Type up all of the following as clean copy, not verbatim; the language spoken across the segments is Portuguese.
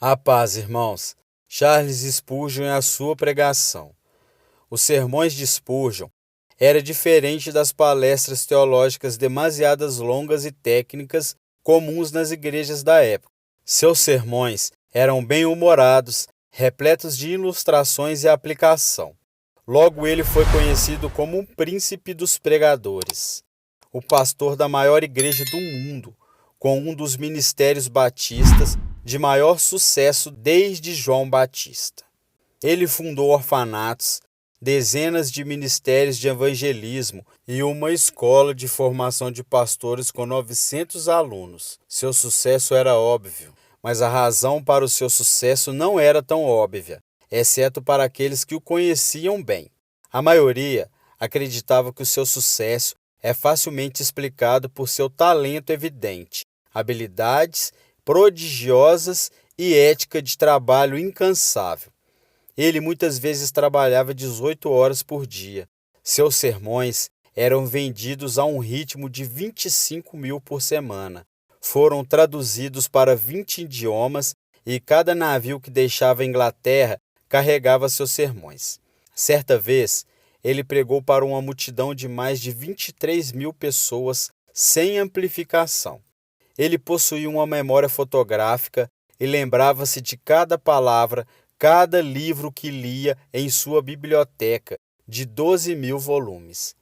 A paz, irmãos. Charles Spurgeon e a sua pregação. Os sermões de Spurgeon era diferente das palestras teológicas demasiadas longas e técnicas comuns nas igrejas da época. Seus sermões eram bem-humorados, repletos de ilustrações e aplicação. Logo ele foi conhecido como um príncipe dos pregadores, o pastor da maior igreja do mundo, com um dos ministérios batistas de maior sucesso desde João Batista. Ele fundou orfanatos, dezenas de ministérios de evangelismo e uma escola de formação de pastores com 900 alunos. Seu sucesso era óbvio, mas a razão para o seu sucesso não era tão óbvia, exceto para aqueles que o conheciam bem. A maioria acreditava que o seu sucesso é facilmente explicado por seu talento evidente, habilidades prodigiosas e ética de trabalho incansável. Ele muitas vezes trabalhava 18 horas por dia. Seus sermões eram vendidos a um ritmo de 25 mil por semana. Foram traduzidos para 20 idiomas e cada navio que deixava a Inglaterra carregava seus sermões. Certa vez, ele pregou para uma multidão de mais de 23 mil pessoas sem amplificação. Ele possuía uma memória fotográfica e lembrava-se de cada palavra, cada livro que lia em sua biblioteca de 12 mil volumes.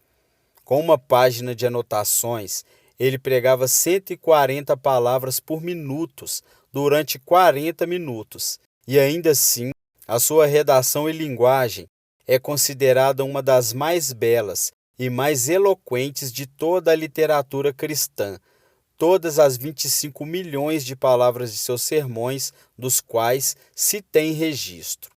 Com uma página de anotações, ele pregava 140 palavras por minuto durante 40 minutos. E ainda assim, a sua redação e linguagem é considerada uma das mais belas e mais eloquentes de toda a literatura cristã. Todas as 25 milhões de palavras de seus sermões, dos quais se tem registro.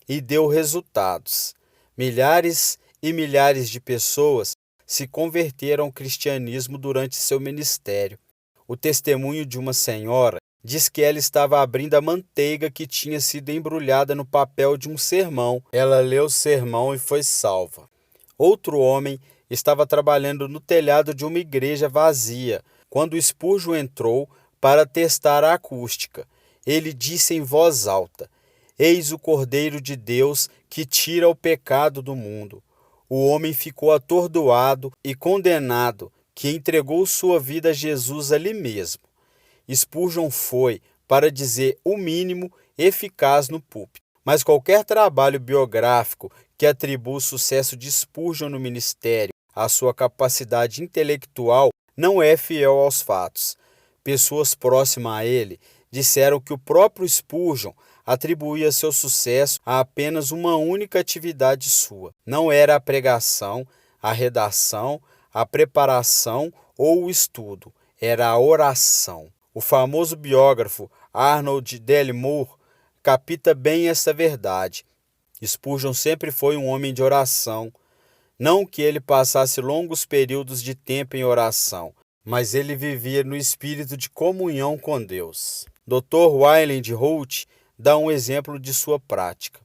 E deu resultados. Milhares e milhares de pessoas se converteram ao cristianismo durante seu ministério. O testemunho de uma senhora diz que ela estava abrindo a manteiga que tinha sido embrulhada no papel de um sermão. Ela leu o sermão e foi salva. Outro homem estava trabalhando no telhado de uma igreja vazia, quando Spurgeon entrou para testar a acústica. Ele disse em voz alta: "Eis o Cordeiro de Deus que tira o pecado do mundo." O homem ficou atordoado e condenado, que entregou sua vida a Jesus ali mesmo. Spurgeon foi, para dizer o mínimo, eficaz no púlpito. Mas qualquer trabalho biográfico que atribua o sucesso de Spurgeon no ministério à sua capacidade intelectual não é fiel aos fatos. Pessoas próximas a ele disseram que o próprio Spurgeon atribuía seu sucesso a apenas uma única atividade sua. Não era a pregação, a redação, a preparação ou o estudo. Era a oração. O famoso biógrafo Arnold Dellimore capta bem essa verdade. Spurgeon sempre foi um homem de oração. Não que ele passasse longos períodos de tempo em oração, mas ele vivia no espírito de comunhão com Deus. Dr. Wyland Holt dá um exemplo de sua prática.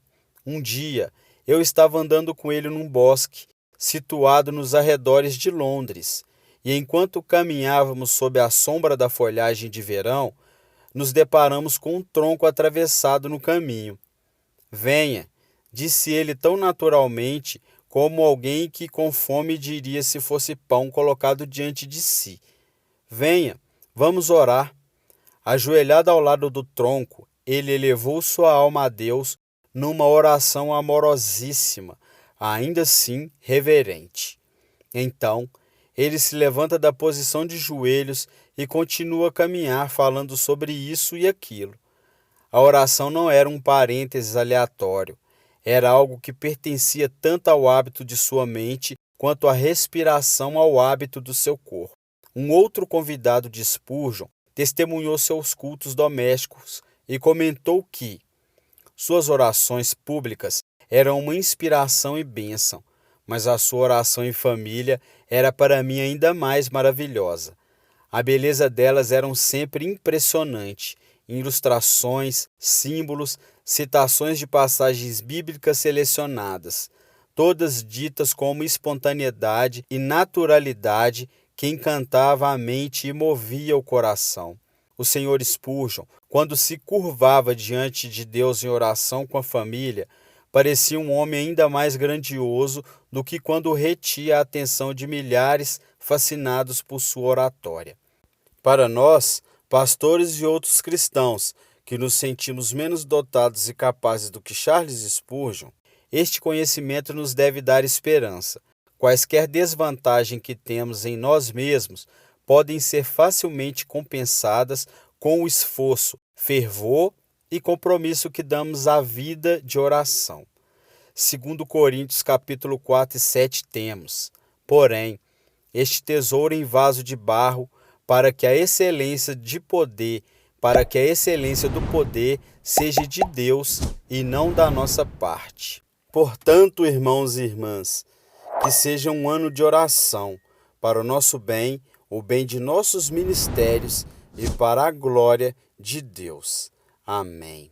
Um dia, eu estava andando com ele num bosque, situado nos arredores de Londres, e enquanto caminhávamos sob a sombra da folhagem de verão, nos deparamos com um tronco atravessado no caminho. "Venha", disse ele tão naturalmente como alguém que com fome diria se fosse pão colocado diante de si. "Venha, vamos orar." Ajoelhado ao lado do tronco, ele elevou sua alma a Deus numa oração amorosíssima, ainda assim reverente. Então, ele se levanta da posição de joelhos e continua a caminhar falando sobre isso e aquilo. A oração não era um parênteses aleatório. Era algo que pertencia tanto ao hábito de sua mente quanto à respiração ao hábito do seu corpo. Um outro convidado de Spurgeon testemunhou seus cultos domésticos e comentou que suas orações públicas eram uma inspiração e bênção, mas a sua oração em família era para mim ainda mais maravilhosa. A beleza delas era sempre impressionante. Ilustrações, símbolos, citações de passagens bíblicas selecionadas, todas ditas com uma espontaneidade e naturalidade que encantava a mente e movia o coração. O Sr. Spurgeon, quando se curvava diante de Deus em oração com a família, parecia um homem ainda mais grandioso do que quando retia a atenção de milhares fascinados por sua oratória. Para nós, pastores e outros cristãos, que nos sentimos menos dotados e capazes do que Charles Spurgeon, este conhecimento nos deve dar esperança. Quaisquer desvantagens que temos em nós mesmos podem ser facilmente compensadas com o esforço, fervor e compromisso que damos à vida de oração. Segundo Coríntios capítulo 4 e 7 temos, porém, este tesouro em vaso de barro, para que a excelência do poder seja de Deus e não da nossa parte. Portanto, irmãos e irmãs, que seja um ano de oração para o nosso bem, o bem de nossos ministérios e para a glória de Deus. Amém.